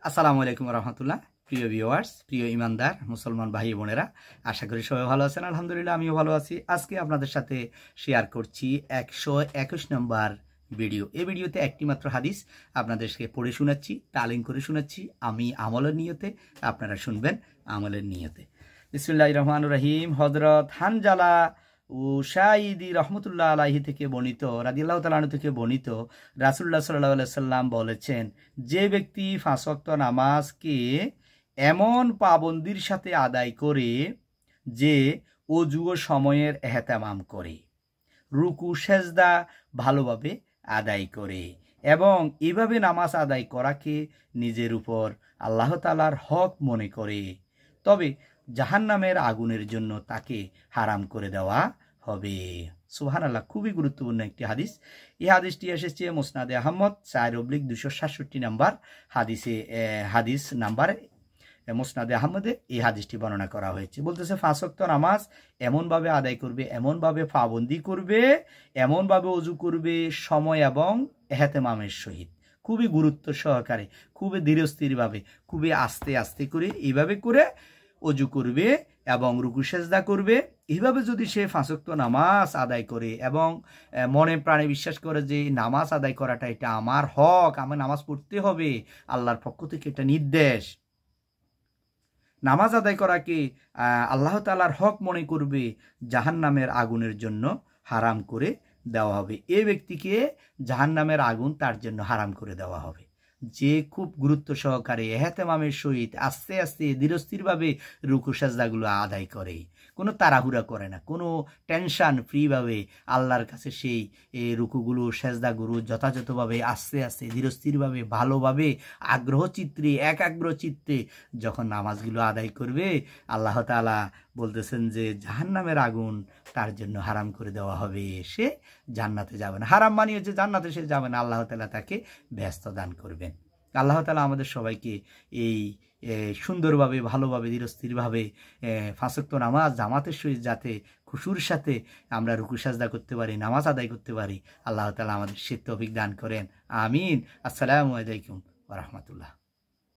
আসসালামু আলাইকুম রহমতুল্লাহ। প্রিয় ভিউয়ার্স, প্রিয় ইমানদার মুসলমান ভাই বোনেরা, আশা করি সবাই ভালো আছেন। আলহামদুলিল্লাহ আমিও ভালো আছি। আজকে আপনাদের সাথে শেয়ার করছি 121 নম্বর ভিডিও। এই ভিডিওতে একটি মাত্র হাদিস আপনাদেরকে পড়ে শোনাচ্ছি, তালিম করে শোনাচ্ছি আমি আমলের নিয়তে, আপনারা শুনবেন আমলের নিয়তে। বিসমিল্লাহির রহমানির রহিম। হযরত হানজালা উসাইদি রহমতুল্লাহ আলাইহি থেকে বর্ণিত, রাদিয়াল্লাহু তাআলা আনহু থেকে বর্ণিত, রাসূলুল্লাহ সাল্লাল্লাহু আলাইহি সাল্লাম বলেছেন, যে ব্যক্তি 5 ওয়াক্ত নামাজকে এমন পাবন্দির সাথে আদায় করে যে অজু ও সময়ের এহতেমাম করে, রুকু সেজদা ভালোভাবে আদায় করে এবং এভাবে নামাজ আদায় করাকে নিজের উপর আল্লাহ তাআলার হক মনে করে, তবে জাহান্নামের আগুনের জন্য তাকে হারাম করে দেওয়া হবে। সুবহানাল্লাহ। খুবই গুরুত্বপূর্ণ একটি হাদিস। এই হাদিসটি এসেছে মুসনাদে আহমদ 4/267 নাম্বার হাদিস নাম্বার মুসনাদে আহমদে এই হাদিসটি বর্ণনা করা হয়েছে। বলতেছে 5 ওয়াক্ত নামাজ এমনভাবে আদায় করবে, এমনভাবে পাবন্দি করবে, এমনভাবে অজু করবে সময় এবং এহতেমামের সহিত, খুবই গুরুত্ব সহকারে, খুবই ধীরস্থিরভাবে, খুবই আস্তে আস্তে করে এইভাবে করে অজু করবে এবং রুকু সেজদা করবে। এইভাবে যদি সে 5 ওয়াক্ত নামাজ আদায় করে এবং মনে প্রাণে বিশ্বাস করে যে নামাজ আদায় করাটা এটা আমার হক, আমার নামাজ পড়তে হবে, আল্লাহর পক্ষ থেকে এটা নির্দেশ, নামাজ আদায় করাকে আল্লাহ তাআলার হক মনে করবে, জাহান্নামের আগুনের জন্য হারাম করে দেওয়া হবে। এই ব্যক্তিকে জাহান্নামের আগুন তার জন্য হারাম করে দেওয়া হবে, যে খুব গুরুত্ব সহকারে এহতেমামের সহিত আস্তে আস্তে ধীরস্থিরভাবে রুকু সেজদাগুলো আদায় করে, কোনো তাড়াহুড়া করে না, কোনো টেনশন ফ্রিভাবে আল্লাহর কাছে সেই রুকুগুলো সেজদাগুলো যথাযথভাবে আস্তে আস্তে ধীরস্থিরভাবে ভালোভাবে আগ্রহ চিত্রে একাগ্র চিত্তে যখন নামাজগুলো আদায় করবে, আল্লাহ তাআলা বলতেছেন যে জাহান্নামের আগুন তার জন্য হারাম করে দেওয়া হবে, সে জান্নাতে যাবে না। হারাম মানিয়ে যে জান্নাতে সে যাবে না, আল্লাহ তাআলা তাকে ব্যস্ত দান করবেন। আল্লাহ তাআলা আমাদের সবাইকে এই সুন্দরভাবে ভালোভাবে ধীরস্থিরভাবে 5 ওয়াক্ত নামাজ জামাতের সহিত যাতে খুশুর সাথে আমরা রুকু সাজদা করতে পারি, নামাজ আদায় করতে পারি, আল্লাহ তাআলা আমাদের সে তৌফিক দান করেন। আমিন। আসসালামু আলাইকুম ওয়া রাহমাতুল্লাহ।